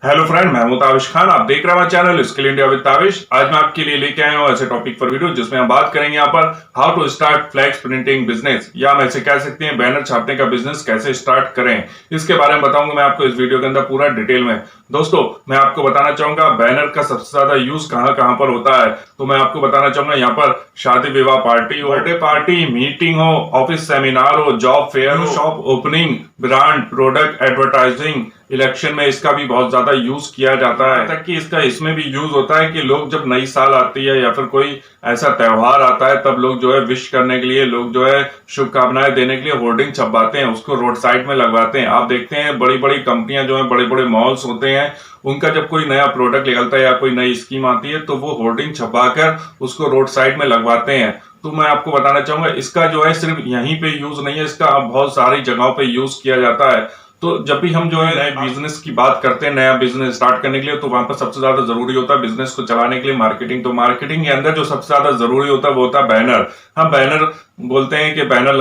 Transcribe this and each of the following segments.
Hello friend, मैं हूं ताविश खान। आप देख रहे हैं हमारा channel skill India with Tavish. आज मैं आपके लिए लेके आया हूं ऐसे टॉपिक पर वीडियो जिसमें हम बात करेंगे यहाँ पर how to start flex printing business, या हम ऐसे कह सकते हैं बैनर छापने का बिजनेस कैसे स्टार्ट करें। इसके बारे में बताऊंगा मैं आपको इस वीडियो के अंदर पूरा डिटेल में। दोस्तों, मैं आपको बताना चाहूंगा बैनर का सबसे ज्यादा यूज कहां कहां पर होता है। तो मैं आपको बताना चाहूंगा यहाँ पर शादी विवाह पार्टी हो, बर्थडे पार्टी, मीटिंग हो, ऑफिस सेमिनार हो, जॉब फेयर हो, shop opening, brand product advertising, election में इसका भी बहुत ज्यादा यूज किया जाता है। तक कि इसका इसमें भी यूज होता है कि लोग जब नई साल आती है या फिर कोई ऐसा त्योहार आता है तब लोग जो है विश करने के लिए, लोग जो है शुभकामनाएं देने के लिए होर्डिंग छपवाते हैं, उसको रोड साइड में लगवाते हैं। आप देखते हैं बड़ी बड़ी कंपनियां जो है, बड़े बड़े मॉल्स होते हैं, उनका जब कोई नया प्रोडक्ट निकलता है या कोई नई स्कीम आती है तो वो होर्डिंग छपवाकर उसको रोड साइड में लगवाते हैं। तो मैं आपको बताना चाहूंगा इसका जो है सिर्फ यहीं पे यूज नहीं है, इसका अब बहुत सारी जगहों पे यूज किया जाता है। तो जब भी हम जो है नए बिजनेस की बात करते हैं, नया बिजनेस स्टार्ट करने के लिए, तो वहां पर सबसे ज्यादा जरूरी होता है बिजनेस को चलाने के लिए मार्केटिंग। तो मार्केटिंग के अंदर जो सबसे ज्यादा जरूरी होता है वो होता है बैनर। हम बैनर बोलते हैं कि बैनर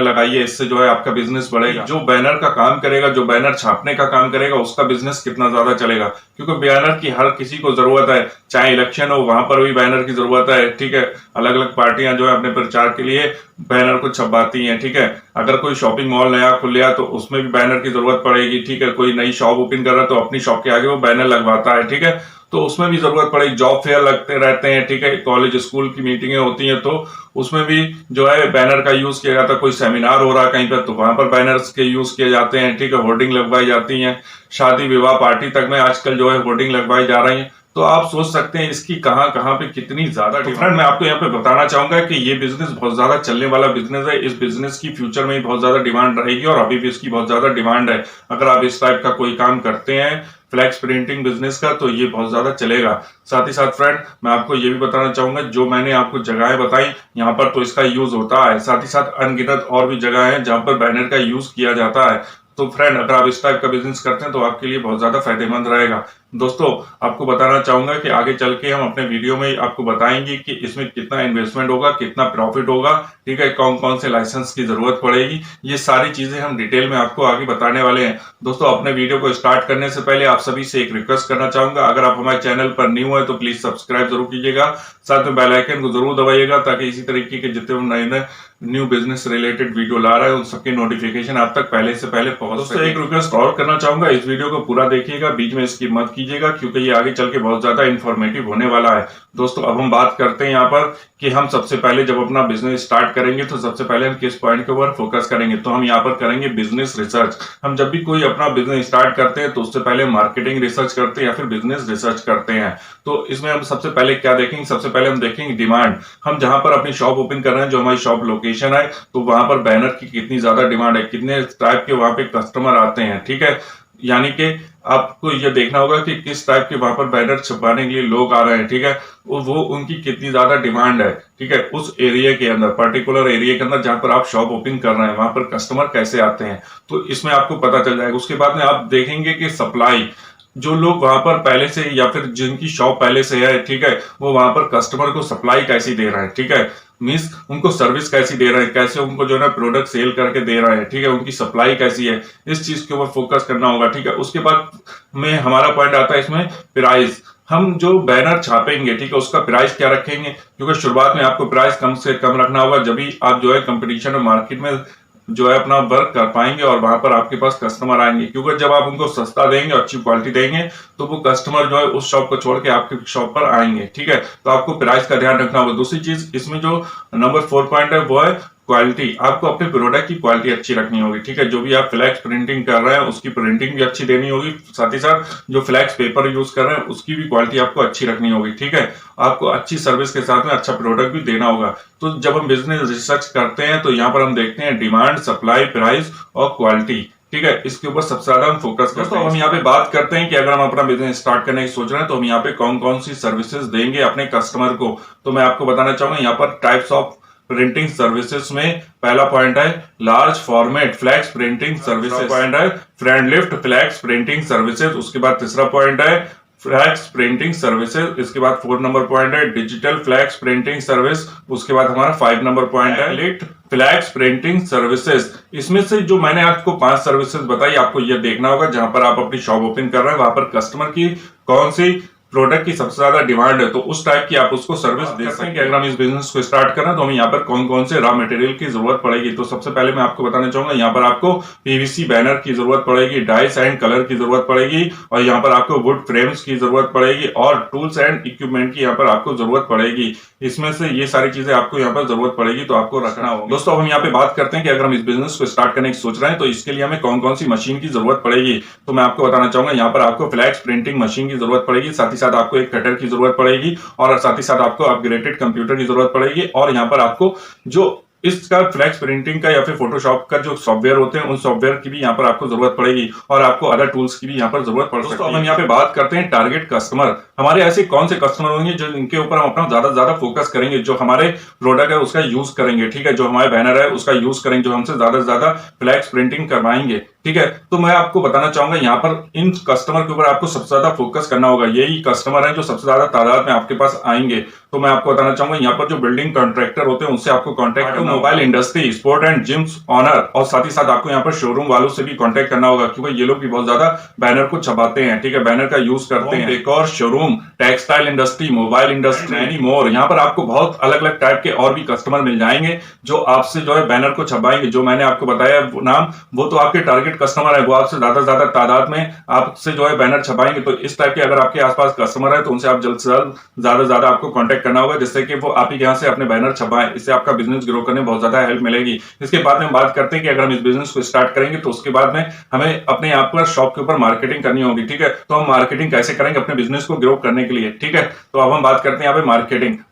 लगाइए, इससे जो है आपका बिजनेस बढ़ेगा। जो बैनर का काम करेगा, जो बैनर छापने का काम करेगा, उसका बिजनेस कितना ज्यादा चलेगा, क्योंकि बैनर की हर किसी को जरूरत है। चाहे इलेक्शन हो, वहां पर भी बैनर की जरूरत है। ठीक है, अलग अलग पार्टियां जो है अपने प्रचार के लिए बैनर को छपवाती हैं। ठीक है, अगर कोई शॉपिंग मॉल नया खुल गया तो उसमें भी बैनर की जरूरत पड़ेगी। ठीक है, कोई नई शॉप ओपन कर रहा है तो अपनी शॉप के आगे वो बैनर लगवाता है। ठीक है, तो उसमें भी जरूरत पड़ेगी। जॉब फेयर लगते रहते हैं। ठीक है, कॉलेज स्कूल की मीटिंगें होती हैं तो उसमें भी जो है बैनर का यूज किया जाता है। कोई सेमिनार हो रहा है कहीं पर तो वहां पर बैनर्स के यूज किए जाते हैं। ठीक है, होर्डिंग लगवाई जाती हैं। शादी विवाह पार्टी तक में आजकल जो है होर्डिंग लगवाई जा रही है। तो आप सोच सकते हैं इसकी कहां कहां पे कितनी ज्यादा डिमांड। मैं आपको यहाँ पे बताना चाहूंगा कि ये बिजनेस बहुत ज्यादा चलने वाला बिजनेस है। इस बिजनेस की फ्यूचर में बहुत ज्यादा डिमांड रहेगी और अभी भी इसकी बहुत ज्यादा डिमांड है। अगर आप इस टाइप का कोई काम करते हैं फ्लैक्स प्रिंटिंग बिजनेस का, तो ये बहुत ज्यादा चलेगा। साथ ही साथ फ्रेंड, मैं आपको ये भी बताना चाहूंगा, जो मैंने आपको जगहें बताई यहाँ पर तो इसका यूज होता है। साथ ही साथ अनगिनत और भी जगह है जहां पर बैनर का यूज किया जाता है। तो फ्रेंड, अगर आप इस टाइप का बिजनेस करते हैं तो आपके लिए बहुत ज्यादा फायदेमंद रहेगा। दोस्तों, आपको बताना चाहूंगा कि आगे चल के हम अपने वीडियो में आपको बताएंगे कि इसमें कितना इन्वेस्टमेंट होगा, कितना प्रॉफिट होगा। ठीक है, कौन कौन से लाइसेंस की जरूरत पड़ेगी, ये सारी चीजें हम डिटेल में आपको आगे बताने वाले हैं। दोस्तों, अपने वीडियो को स्टार्ट करने से पहले आप सभी से एक रिक्वेस्ट करना चाहूंगा, अगर आप हमारे चैनल पर न्यू है तो प्लीज सब्सक्राइब जरूर कीजिएगा। साथ में बेल आइकन को जरूर दबाइएगा ताकि इसी तरीके के जितने नए नए न्यू बिजनेस रिलेटेड वीडियो ला रहा है उन सबके नोटिफिकेशन आप तक पहले से पहले पहुंच। दोस्तों, एक रिक्वेस्ट और करना चाहूंगा, इस वीडियो को पूरा देखिएगा, बीच में स्किप मत कीजिएगा, क्योंकि ये आगे चल के बहुत ज्यादा इंफॉर्मेटिव होने वाला है। दोस्तों, अब हम बात करते हैं यहाँ पर कि हम सबसे पहले जब अपना बिजनेस स्टार्ट करेंगे तो सबसे पहले हम किस पॉइंट के ऊपर फोकस करेंगे। तो हम यहाँ पर करेंगे बिजनेस रिसर्च। हम जब भी कोई अपना बिजनेस स्टार्ट करते हैं तो उससे पहले मार्केटिंग रिसर्च करते हैं या फिर बिजनेस रिसर्च करते हैं। तो इसमें हम सबसे पहले क्या देखेंगे, सबसे पहले हम देखेंगे डिमांड। हम जहां पर अपनी शॉप ओपन कर रहे हैं, जो हमारी शॉप लोकेशन है, तो वहां पर बैनर की कितनी ज्यादा डिमांड है, कितने टाइप के वहां पे कस्टमर आते हैं। ठीक है, यानी कि आपको ये देखना होगा कि किस टाइप के वहां पर बैनर छपवाने के लिए लोग आ रहे हैं। ठीक है, वो उनकी कितनी ज्यादा डिमांड है। ठीक है, उस एरिया के अंदर, पर्टिकुलर एरिया के अंदर जहां पर आप शॉप ओपन कर रहे हैं, वहां पर कस्टमर कैसे आते हैं, तो इसमें आपको पता चल जाएगा। उसके बाद में आप देखेंगे कि सप्लाई, जो लोग वहां पर पहले से या फिर जिनकी शॉप पहले से है, ठीक है, वो वहां पर कस्टमर को सप्लाई कैसी दे रहे हैं। ठीक है, मीन्स उनको सर्विस कैसी दे रहे हैं, कैसे उनको जो है ना प्रोडक्ट सेल करके दे रहे हैं। ठीक है, उनकी सप्लाई कैसी है, इस चीज के ऊपर फोकस करना होगा। ठीक है, उसके बाद में हमारा पॉइंट आता है इसमें प्राइस। हम जो बैनर छापेंगे, ठीक है, उसका प्राइस क्या रखेंगे, क्योंकि शुरुआत में आपको प्राइस कम से कम रखना होगा, जब भी आप जो है कंपटीशन और मार्केट में जो है अपना वर्क कर पाएंगे और वहां पर आपके पास कस्टमर आएंगे। क्योंकि जब आप उनको सस्ता देंगे, अच्छी क्वालिटी देंगे, तो वो कस्टमर जो है उस शॉप को छोड़ के आपकी शॉप पर आएंगे। ठीक है, तो आपको प्राइस का ध्यान रखना होगा। दूसरी चीज इसमें जो नंबर 4 पॉइंट है वो है क्वालिटी। आपको अपने प्रोडक्ट की क्वालिटी अच्छी रखनी होगी। ठीक है, जो भी आप फ्लैक्स प्रिंटिंग कर रहे हैं उसकी प्रिंटिंग भी अच्छी देनी होगी। साथ ही साथ जो फ्लैक्स पेपर यूज कर रहे हैं उसकी भी क्वालिटी आपको अच्छी रखनी होगी। ठीक है, आपको अच्छी सर्विस के साथ में अच्छा प्रोडक्ट भी देना होगा। तो जब हम बिजनेस रिसर्च करते हैं तो यहाँ पर हम देखते हैं डिमांड, सप्लाई, प्राइस और क्वालिटी। ठीक है, इसके ऊपर सबसे ज्यादा हम फोकस करते हैं। हम यहाँ पे बात करते हैं कि अगर हम अपना बिजनेस स्टार्ट करने की सोच रहे हैं तो हम यहाँ पे कौन कौन सी सर्विसेज देंगे अपने कस्टमर को। तो मैं आपको बताना चाहूंगा, यहाँ पर टाइप्स ऑफ प्रिंटिंग सर्विसेज में पहला पॉइंट है large format flex printing services, point है front lift flex printing services. उसके बाद तीसरा पॉइंट है फ्लैक्स प्रिंटिंग सर्विसेज। इसके बाद 4 नंबर पॉइंट है डिजिटल फ्लैक्स प्रिंटिंग सर्विस। उसके बाद हमारा 5 नंबर पॉइंट है लिट फ्लैक्स प्रिंटिंग सर्विसेज। इसमें से जो मैंने आपको 5 सर्विसेज बताई, आपको ये देखना होगा जहां पर आप अपनी शॉप ओपन कर रहे हैं, वहां पर कस्टमर की कौन सी प्रोडक्ट की सबसे ज्यादा डिमांड है, तो उस टाइप की आप उसको सर्विस दे सकते हैं कि अगर हम इस बिजनेस को स्टार्ट करें तो हमें यहाँ पर कौन कौन से रॉ मटेरियल की जरूरत पड़ेगी। तो सबसे पहले मैं आपको बताना चाहूंगा, यहाँ पर आपको पीवीसी बैनर की जरूरत पड़ेगी, डाइस एंड कलर की जरूरत पड़ेगी, और यहाँ पर आपको वुड फ्रेम्स की जरूरत पड़ेगी, और टूल्स एंड इक्विपमेंट की यहाँ पर आपको जरूरत पड़ेगी। इसमें से ये सारी चीजें आपको यहाँ पर जरूरत पड़ेगी, तो आपको रखना होगा। दोस्तों, हम यहाँ पे बात करते हैं कि अगर हम इस बिजनेस को स्टार्ट करने की सोच रहे हैं तो इसके लिए हमें कौन कौन सी मशीन की जरूरत पड़ेगी। तो मैं आपको बताना चाहूंगा, यहाँ पर आपको फ्लैक्स प्रिंटिंग मशीन की जरूरत पड़ेगी, साथ ही साथ आपको एक कटर की जरूरत पड़ेगी, और साथ ही साथ आपको अपग्रेडेड कंप्यूटर की जरूरत पड़ेगी, और यहाँ पर आपको जो इसका फ्लैक्स प्रिंटिंग का या फिर फोटोशॉप का जो सॉफ्टवेयर होते हैं उन सॉफ्टवेयर की भी यहाँ पर आपको जरूरत पड़ेगी, और आपको अदर टूल्स की भी यहाँ पर जरूरत पड़ सकती है। हम यहाँ पे बात करते हैं टारगेट कस्टमर। हमारे ऐसे कौन से कस्टमर होंगे जो इनके ऊपर हम अपना ज्यादा से ज्यादा फोकस करेंगे, जो हमारे प्रोडक्ट है उसका यूज करेंगे, ठीक है, जो हमारे बैनर है उसका यूज करेंगे, जो हमसे ज्यादा से ज्यादा फ्लैक्स प्रिंटिंग करवाएंगे, ठीक है। तो मैं आपको बताना चाहूंगा, यहाँ पर इन कस्टमर के ऊपर आपको सबसे ज्यादा फोकस करना होगा। यही कस्टमर है जो सबसे ज्यादा तादाद में आपके पास आएंगे। तो मैं आपको बताना चाहूंगा, यहाँ पर जो बिल्डिंग कॉन्ट्रैक्टर होते हैं उनसे आपको कॉन्टैक्ट करना, mobile industry, sport and gyms owner, और साथ ही साथ आपको यहाँ पर शोरूम वालों से भी कॉन्टैक्ट करना होगा, क्योंकि ये लोग भी बहुत ज्यादा बैनर को छपाते हैं, ठीक है, बैनर का यूज करते हैं। Decor, showroom, textile industry, mobile industry, any more. यहाँ पर आपको बहुत अलग अलग टाइप के और भी कस्टमर मिल जाएंगे जो आपसे जो है बैनर को छपाएंगे। जो मैंने आपको बताया नाम, वो तो आपके टारगेट कस्टमर है, वो आपसे ज्यादा से ज्यादा तादाद में आपसे जो है बैनर छपाएंगे। तो इस टाइप के अगर आपके आसपास कस्टमर है तो उनसे आप जल्द से जल्द ज्यादा से ज्यादा आपको कॉन्टैक्ट करना होगा, जिससे कि वो आप ही यहाँ से अपने बैनर छपाएं। इससे आपका बिजनेस ग्रो करने में बहुत ज्यादा हेल्प मिलेगी। इसके बाद में हम बात करते हैं कि अगर हम इस बिजनेस को स्टार्ट करेंगे तो उसके बाद में हमें अपने यहाँ पर शॉप के ऊपर मार्केटिंग करनी होगी, ठीक है। तो हम मार्केटिंग कैसे करेंगे अपने बिजनेस को ग्रो करने के लिए, ठीक है। तो अब हम बात करते हैं यहाँ पे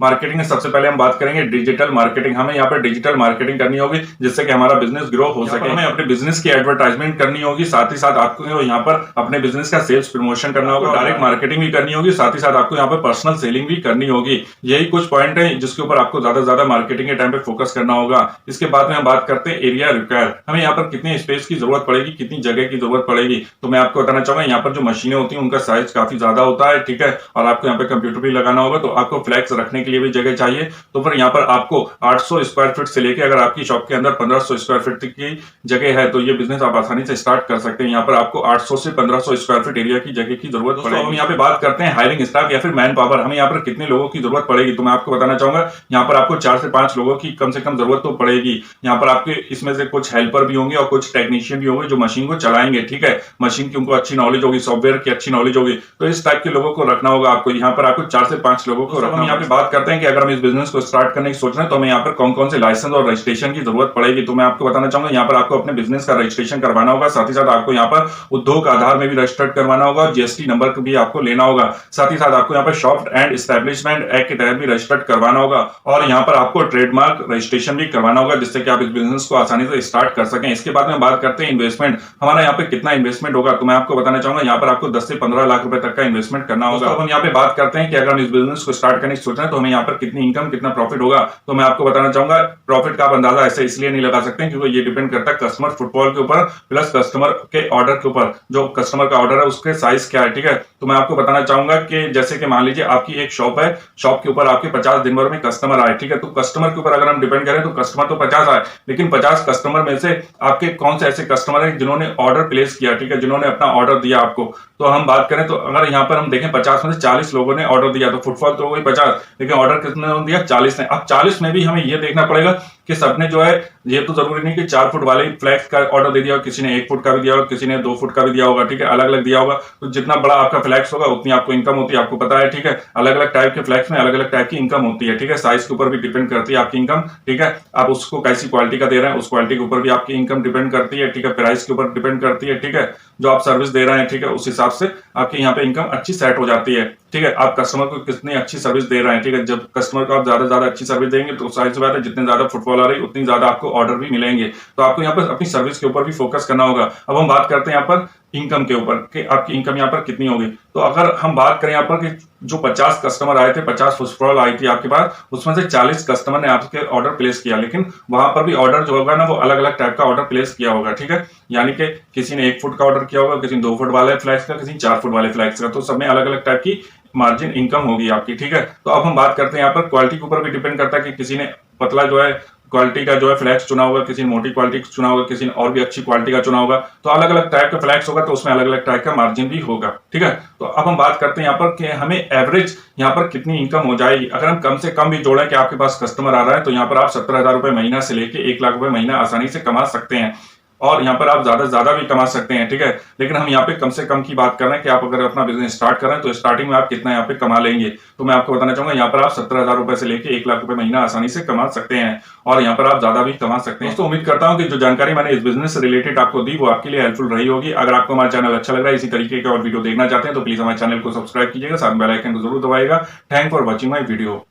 मार्केटिंग में सबसे पहले हम बात करेंगे डिजिटल मार्केटिंग। हमें यहाँ पर डिजिटल मार्केटिंग करनी होगी जिससे कि हमारा बिजनेस ग्रो हो सके। हमें अपने बिजनेस की एडवर्टाइजमेंट करनी होगी, साथ ही साथ आपको यहाँ पर अपने बिजनेस का सेल्स प्रमोशन करना होगा, डायरेक्ट मार्केटिंग भी करनी होगी, साथ ही साथ आपको यहाँ पर पर्सनल सेलिंग भी करनी होगी। यही कुछ पॉइंट है जिसके ऊपर आपको ज्यादा से ज्यादा मार्केटिंग के टाइम पे फोकस करना होगा। इसके बाद में हम बात करते हैं एरिया रिक्वायर। हमें यहाँ पर कितनी स्पेस की जरूरत पड़ेगी, कितनी जगह की जरूरत पड़ेगी। तो मैं आपको बताना चाहूंगा, यहाँ पर जो मशीनें होती हैं उनका साइज काफी ज्यादा होता है, ठीक है, और आपको यहाँ पे कंप्यूटर भी लगाना होगा, तो आपको फ्लैक्स रखने के लिए भी जगह चाहिए। तो फिर यहाँ पर आपको 800 स्क्वायर फीट से लेकर अगर आपकी शॉप के अंदर 1500 स्क्वायर फीट की जगह है तो ये बिजनेस आप आसानी से स्टार्ट कर सकते हैं। यहाँ पर आपको 800 से 1500 स्क्वायर फीट एरिया की जगह की जरूरत पड़ेगी। हम यहाँ पे बात करते हैं हायरिंग स्टाफ या फिर मैन पावर। हमें यहाँ पर कितने लोगों की जरूरत पड़ेगी, तो मैं आपको बताना चाहूंगा, यहाँ पर आपको 4 से 5 लोगों की कम से कम जरूरत तो पड़ेगी। यहाँ पर आपके इसमें से कुछ हेल्पर भी होंगे और कुछ टेक्नीशियन भी होंगे जो मशीन को चलाएंगे, ठीक है। मशीन की उनको अच्छी नॉलेज होगी, सॉफ्टवेयर की अच्छी नॉलेज होगी, तो इस टाइप के लोगों को रखना होगा आपको। यहाँ पर आपको 4 से 5 लोगों को रखना। हम यहाँ पे बात करते हैं कि अगर हम इस बिजनेस को स्टार्ट करने की सोच रहे हैं तो हमें यहाँ पर कौन कौन से लाइसेंस और रजिस्ट्रेशन की जरूरत पड़ेगी। तो मैं आपको बताना चाहूंगा, यहाँ पर आपको अपने बिजनेस का रजिस्ट्रेशन करवाना होगा, साथ ही साथ आपको यहाँ पर उद्योग आधार में भी रजिस्टर्ड करवाना होगा, जीएसटी नंबर भी आपको लेना होगा, साथ ही साथ आपको यहाँ पर शॉप एंड एस्टेब्लिशमेंट एक्ट के तहत भी रजिस्टर्ड करवाना होगा, और यहाँ पर आपको ट्रेडमार्क रजिस्ट्रेशन भी करवाना होगा, जिससे कि आप इस बिजनेस को आसानी से स्टार्ट कर सकें। इसके बाद में बात करते हैं इन्वेस्टमेंट। हमारा यहाँ पे कितना इन्वेस्टमेंट होगा, तो मैं आपको बताना चाहूंगा, यहाँ पर आपको 10 से 15 लाख रुपए तक का इन्वेस्टमेंट करना होगा। तो हम यहाँ पे बात करते हैं कि अगर हम इस बिजनेस को स्टार्ट करने की सोच रहे हैं तो हमें यहाँ पर कितनी इनकम, कितना प्रॉफिट होगा। तो मैं आपको बताना चाहूंगा, प्रॉफिट का आप अंदाजा ऐसे इसलिए नहीं लगा सकते क्योंकि ये डिपेंड करता है कस्टमर फुटफॉल के ऊपर प्लस कस्टमर के ऑर्डर के ऊपर। जो कस्टमर का ऑर्डर है उसके साइज क्या है, ठीक है। तो मैं आपको बताना चाहूंगा कि जैसे कि मान लीजिए आपकी एक शॉप है, शॉप के ऊपर आपके 50 दिन भर में कस्टमर आए, ठीक है। तो कस्टमर के ऊपर अगर हम डिपेंड करें तो कस्टमर तो 50 आए, लेकिन 50 कस्टमर में से आपके कौन से ऐसे कस्टमर हैं जिन्होंने ऑर्डर प्लेस किया, ठीक है, जिन्होंने अपना ऑर्डर दिया आपको। तो हम बात करें तो अगर यहाँ पर हम देखें 50 में से 40 लोगों ने ऑर्डर दिया, तो फुटफॉल तो वही 50, लेकिन ऑर्डर कितने ने दिया, 40 ने। अब 40 में भी हमें यह देखना पड़ेगा कि सबने जो है, ये तो जरूरी नहीं कि 4 फुट वाले फ्लैक्स का ऑर्डर दे दिया हो, किसी ने 1 फुट का भी दिया होगा, किसी ने 2 फुट का भी दिया होगा, ठीक है, अलग अलग दिया होगा। तो जितना बड़ा आपका फ्लैक्स होगा उतनी आपको इनकम होती है, आपको पता है, ठीक है। अलग अलग टाइप के फ्लैक्स में अलग अलग टाइप की इनकम होती है, ठीक है। साइज के ऊपर भी डिपेंड करती है आपकी इनकम, ठीक है। आप उसको कैसी क्वालिटी का दे रहे हैं उस क्वालिटी के ऊपर भी आपकी इनकम डिपेंड करती है, ठीक है। प्राइस के ऊपर डिपेंड करती है, ठीक है। जो आप सर्विस दे रहे हैं, ठीक है, उस हिसाब से आपके यहाँ पे इनकम अच्छी सेट हो जाती है, ठीक है। आप कस्टमर को कितनी अच्छी सर्विस दे रहे हैं, ठीक है। जब कस्टमर को आप ज्यादा अच्छी सर्विस देंगे तो साइज से बात है, जितने ज्यादा फुटफॉल आ रही उतनी ज्यादा आपको ऑर्डर भी मिलेंगे। तो आपको यहाँ पर अपनी सर्विस के ऊपर भी फोकस करना होगा। अब हम बात करते हैं यहाँ पर इनकम के ऊपर कि आपकी इनकम यहाँ पर कितनी होगी। तो अगर हम बात करें यहाँ पर कि जो 50 कस्टमर आए थे, 50 फुटफॉल आई थी आपके पास, उसमें से 40 कस्टमर ने आपके ऑर्डर प्लेस किया, लेकिन वहां पर भी ऑर्डर जो होगा ना वो अलग अलग टाइप का ऑर्डर प्लेस किया होगा, ठीक है। यानी कि किसी ने 1 फुट का ऑर्डर किया होगा, किसी ने 2 फुट वाले फ्लैक्स का, किसी ने 4 फुट वाले फ्लैक्स का। तो सब में अलग अलग टाइप की मार्जिन इनकम होगी आपकी, ठीक है। तो अब हम बात करते हैं यहाँ पर क्वालिटी के ऊपर भी डिपेंड करता है कि किसी ने पतला जो है क्वालिटी का जो है फ्लैक्स चुना होगा, किसी ने मोटी क्वालिटी का चुना होगा, किसी ने और भी अच्छी क्वालिटी का चुना होगा। तो अलग अलग टाइप का फ्लैक्स होगा, तो उसमें अलग अलग टाइप का मार्जिन भी होगा। ठीक है, तो अब हम बात करते हैं यहाँ पर कि हमें एवरेज यहाँ पर कितनी इनकम हो जाएगी। अगर हम कम से कम भी जोड़ें कि आपके पास कस्टमर आ रहा है, तो यहाँ पर आप 17,000 रुपए महीना से लेके 1 लाख रुपए महीना आसानी से कमा सकते हैं, और यहाँ पर आप ज्यादा से ज्यादा भी कमा सकते हैं। ठीक है, लेकिन हम यहाँ पे कम से कम की बात कर रहे हैं कि आप अगर अपना बिजनेस स्टार्ट कर रहे हैं तो स्टार्टिंग में आप कितना यहाँ पे कमा लेंगे। तो मैं आपको बताना चाहूंगा, यहाँ पर आप 17,000 रुपए से लेके 1 लाख रुपए महीना आसानी से कमा सकते हैं, और यहाँ पर आप ज्यादा भी कमा सकते हैं। तो उम्मीद करता हूँ कि जो जानकारी मैंने इस बिजनेस से रिलेटेड आपको दी वो आपके लिए हेल्पफुल रही होगी। अगर आपको हमारा चैनल अच्छा लग रहा है, इसी तरीके का और वीडियो देखना चाहते हैं, तो प्लीज हमारे चैनल को सब्सक्राइब कीजिएगा, साथ बेल आइकन को जरूर दबाइएगा। Thank for watching my video.